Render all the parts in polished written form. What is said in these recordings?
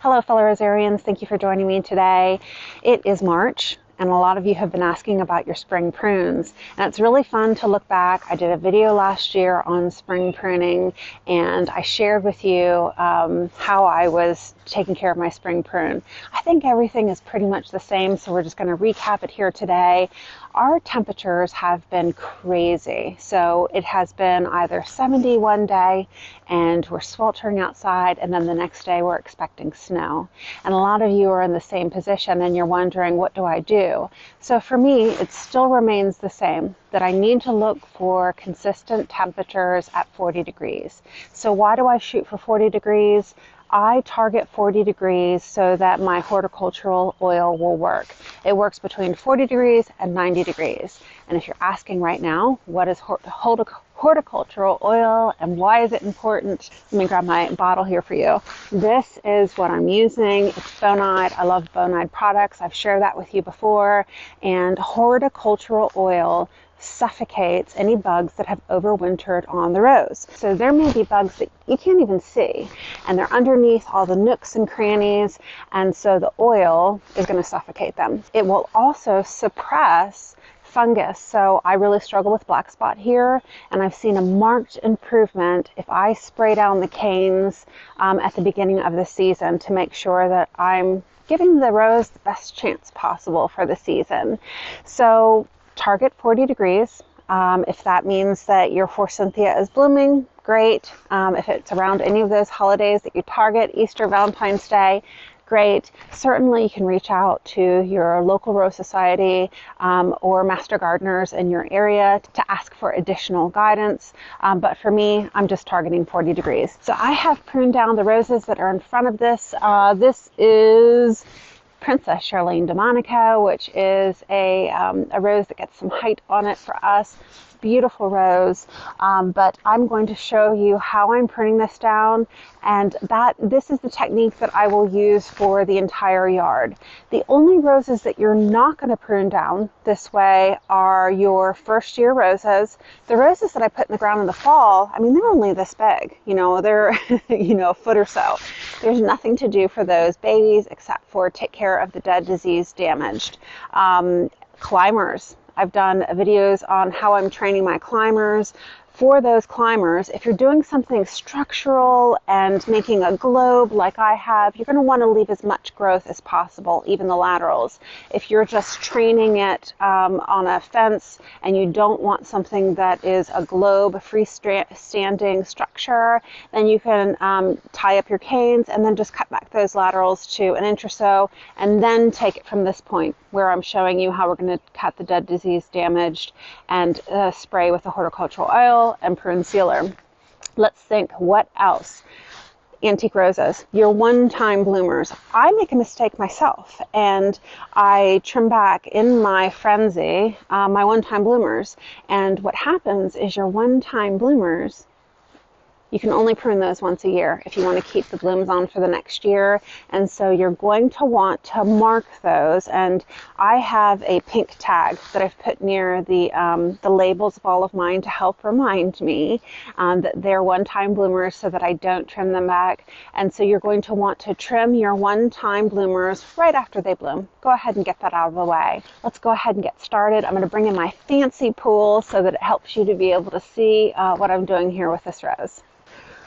Hello fellow Rosarians, thank you for joining me today. It is March and a lot of you have been asking about your spring prunes, and it's really fun to look back. I did a video last year on spring pruning and I shared with you how I was taking care of my spring prune. I think everything is pretty much the same, so we're just going to recap it here today. Our temperatures have been crazy. So it has been either 70 one day and we're sweltering outside, and then the next day we're expecting snow. And a lot of you are in the same position and you're wondering, what do I do? So for me, it still remains the same, that I need to look for consistent temperatures at 40 degrees. So why do I shoot for 40 degrees? I target 40 degrees so that my horticultural oil will work. It works between 40 degrees and 90 degrees. And if you're asking right now, what is horticultural oil and why is it important? Let me grab my bottle here for you. This is what I'm using. It's Bonide. I love Bonide products. I've shared that with you before. And horticultural oil suffocates any bugs that have overwintered on the rose. So there may be bugs that you can't even see, and they're underneath all the nooks and crannies, and so the oil is going to suffocate them. It will also suppress fungus. So I really struggle with black spot here, and I've seen a marked improvement if I spray down the canes at the beginning of the season to make sure that I'm giving the rose the best chance possible for the season. So target 40 degrees. If that means that your forsythia is blooming, great. If it's around any of those holidays that you target, Easter, Valentine's Day, great. Certainly you can reach out to your local rose society or master gardeners in your area to ask for additional guidance. But for me, I'm just targeting 40 degrees. So I have pruned down the roses that are in front of this. This is Princess Charlene DeMonico, which is a rose that gets some height on it for us. Beautiful rose, but I'm going to show you how I'm pruning this down, and this is the technique that I will use for the entire yard. The only roses that you're not going to prune down this way are your first year roses. The roses that I put in the ground in the fall, I mean, they're only this big, they're a foot or so. There's nothing to do for those babies except for take care of the dead, disease, damaged. Climbers. I've done videos on how I'm training my climbers. For those climbers, if you're doing something structural and making a globe like I have, you're going to want to leave as much growth as possible, even the laterals. If you're just training it on a fence and you don't want something that is a globe, a freestanding structure, then you can tie up your canes and then just cut back those laterals to an inch or so, and then take it from this point where I'm showing you how we're going to cut the dead, disease, damaged, and spray with the horticultural oil and prune sealer. Let's think, what else? Antique roses, your one-time bloomers. I make a mistake myself and I trim back in my frenzy my one-time bloomers, and what happens is your one-time bloomers, you can only prune those once a year if you want to keep the blooms on for the next year. And so you're going to want to mark those. And I have a pink tag that I've put near the labels of all of mine to help remind me that they're one-time bloomers so that I don't trim them back. And so you're going to want to trim your one-time bloomers right after they bloom. Go ahead and get that out of the way. Let's go ahead and get started. I'm going to bring in my fancy pool so that it helps you to be able to see what I'm doing here with this rose.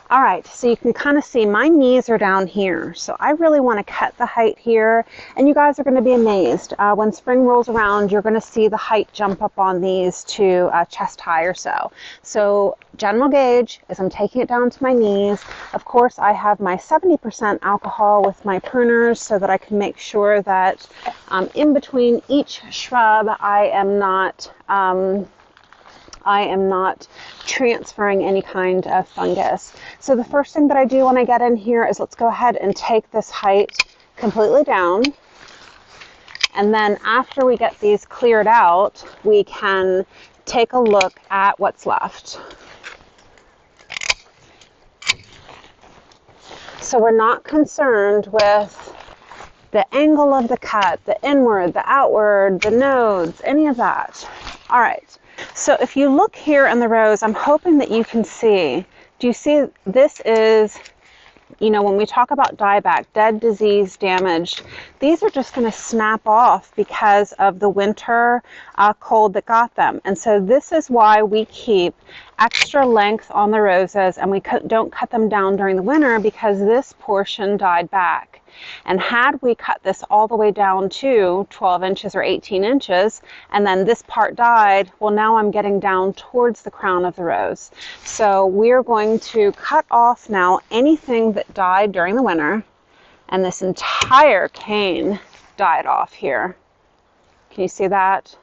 All right, so you can kind of see my knees are down here. So I really want to cut the height here, and you guys are going to be amazed. When spring rolls around, you're going to see the height jump up on these to chest high or so. So general gauge is I'm taking it down to my knees. Of course, I have my 70% alcohol with my pruners so that I can make sure that in between each shrub, I am not transferring any kind of fungus. So the first thing that I do when I get in here is let's go ahead and take this height completely down. And then after we get these cleared out, we can take a look at what's left. So we're not concerned with the angle of the cut, the inward, the outward, the nodes, any of that. All right. So if you look here in the rose, I'm hoping that you can see, do you see this is you know, when we talk about dieback, dead, disease, damaged, these are just going to snap off because of the winter cold that got them. And so this is why we keep extra length on the roses, and we don't cut them down during the winter, because this portion died back. And had we cut this all the way down to 12 inches or 18 inches, and then this part died, well, now I'm getting down towards the crown of the rose. So we're going to cut off now anything that died during the winter, and this entire cane died off here. Can you see that?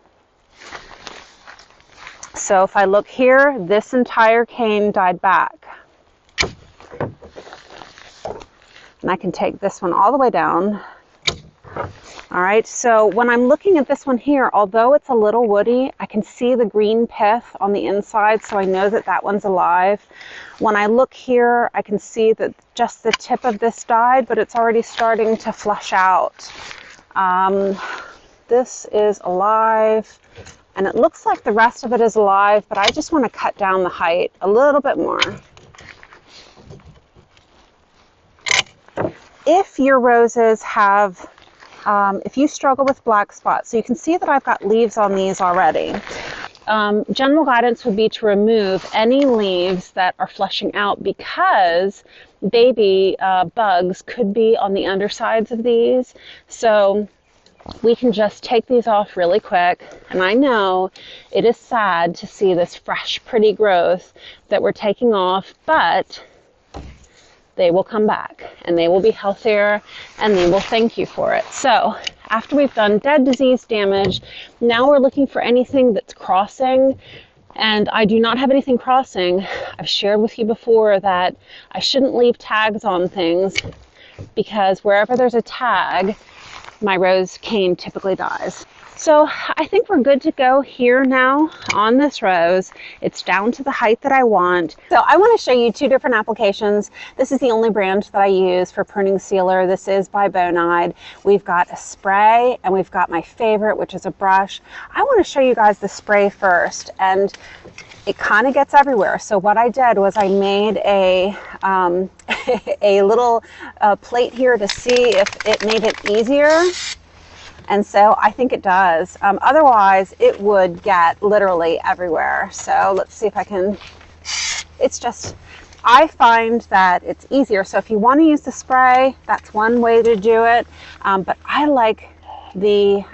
So if I look here, this entire cane died back. And I can take this one all the way down. All right, so when I'm looking at this one here, although it's a little woody, I can see the green pith on the inside, so I know that that one's alive. When I look here, I can see that just the tip of this died, but it's already starting to flush out. This is alive, and it looks like the rest of it is alive, but I just want to cut down the height a little bit more. If your roses have, if you struggle with black spots, so you can see that I've got leaves on these already. General guidance would be to remove any leaves that are flushing out, because baby bugs could be on the undersides of these. So we can just take these off really quick. And I know it is sad to see this fresh, pretty growth that we're taking off, but they will come back and they will be healthier and they will thank you for it. So after we've done dead, disease, damage, now we're looking for anything that's crossing. And I do not have anything crossing. I've shared with you before that I shouldn't leave tags on things, because wherever there's a tag, my rose cane typically dies. So I think we're good to go here now on this rose. It's down to the height that I want. So I want to show you two different applications. This is the only brand that I use for pruning sealer. This is by Bonide. We've got a spray and we've got my favorite, which is a brush. I want to show you guys the spray first, and it kind of gets everywhere. So what I did was I made a a little plate here to see if it made it easier. And so I think it does. Otherwise, it would get literally everywhere. So let's see if I can, it's just, I find that it's easier. So if you want to use the spray, that's one way to do it. But I like the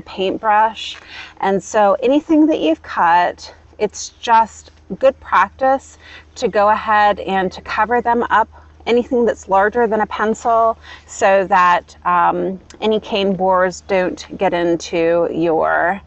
paintbrush. And so anything that you've cut, it's just good practice to go ahead and to cover them up, anything that's larger than a pencil, so that any cane borers don't get into your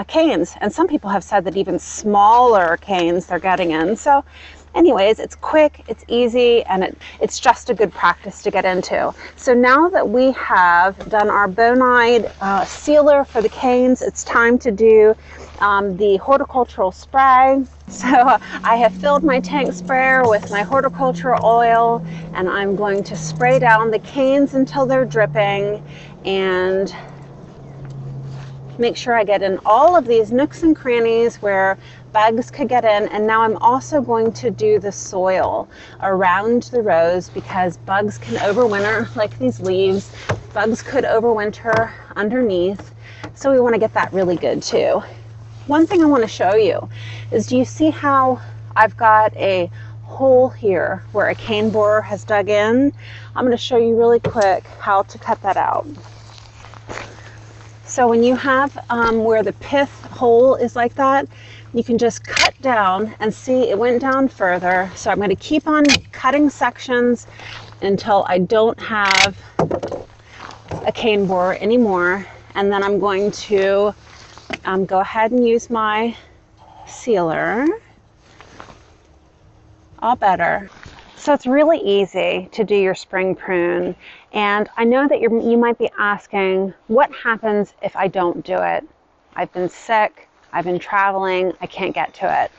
canes. And some people have said that even smaller canes they're getting in. So anyways, it's quick, it's easy, and it's just a good practice to get into. So now that we have done our Bonide sealer for the canes, it's time to do the horticultural spray. So I have filled my tank sprayer with my horticultural oil, and I'm going to spray down the canes until they're dripping and make sure I get in all of these nooks and crannies where bugs could get in. And now I'm also going to do the soil around the rose, because bugs can overwinter, like these leaves. Bugs could overwinter underneath. So we want to get that really good too. One thing I want to show you is, do you see how I've got a hole here where a cane borer has dug in? I'm going to show you really quick how to cut that out. So when you have where the pith hole is like that, you can just cut down and see it went down further. So I'm going to keep on cutting sections until I don't have a cane borer anymore. And then I'm going to go ahead and use my sealer. All better. So it's really easy to do your spring prune. And I know that you might be asking, what happens if I don't do it? I've been sick, I've been traveling, I can't get to it.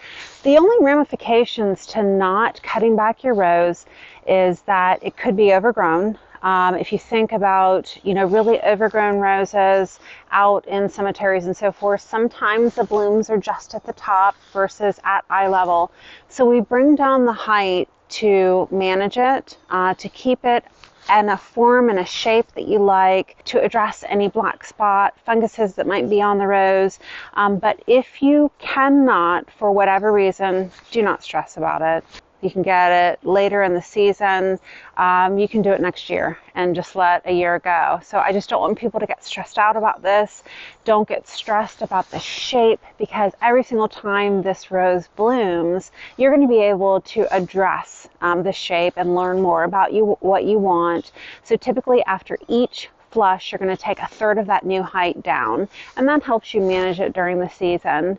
The only ramifications to not cutting back your rose is that it could be overgrown. If you think about, really overgrown roses out in cemeteries and so forth, sometimes the blooms are just at the top versus at eye level. So we bring down the height to manage it, to keep it in a form and a shape that you like, to address any black spot, funguses that might be on the rose. But if you cannot, for whatever reason, do not stress about it. You can get it later in the season. You can do it next year and just let a year go. So I just don't want people to get stressed out about this. Don't get stressed about the shape, because every single time this rose blooms, you're going to be able to address the shape and learn more about what you want. So typically after each flush, you're going to take a third of that new height down, and that helps you manage it during the season.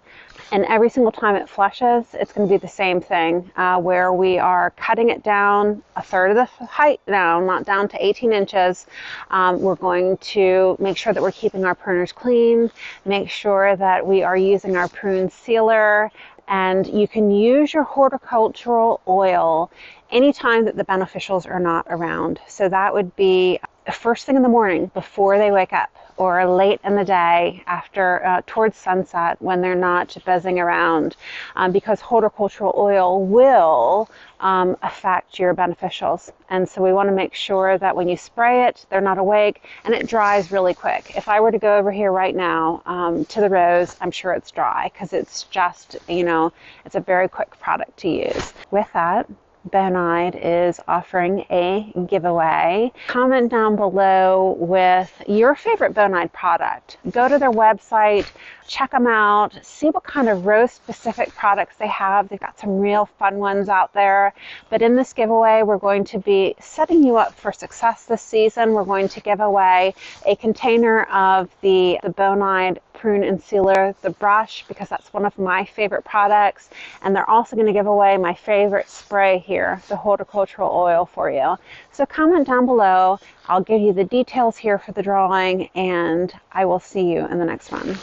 And every single time it flushes, it's going to be the same thing, where we are cutting it down a third of the height down, not down to 18 inches. We're going to make sure that we're keeping our pruners clean, make sure that we are using our prune sealer, and you can use your horticultural oil anytime that the beneficials are not around. So that would be first thing in the morning before they wake up, or late in the day after towards sunset when they're not buzzing around, because horticultural oil will affect your beneficials. And so we want to make sure that when you spray it, they're not awake, and it dries really quick. If I were to go over here right now to the rose, I'm sure it's dry, because it's just, it's a very quick product to use. With that, Bonide is offering a giveaway. Comment down below with your favorite Bonide product. Go to their website, check them out, see what kind of rose specific products they have. They've got some real fun ones out there. But in this giveaway, we're going to be setting you up for success this season. We're going to give away a container of the Bonide Prune and Sealer, the brush, because that's one of my favorite products. And they're also going to give away my favorite spray here, the horticultural oil, for you. So comment down below. I'll give you the details here for the drawing, and I will see you in the next one.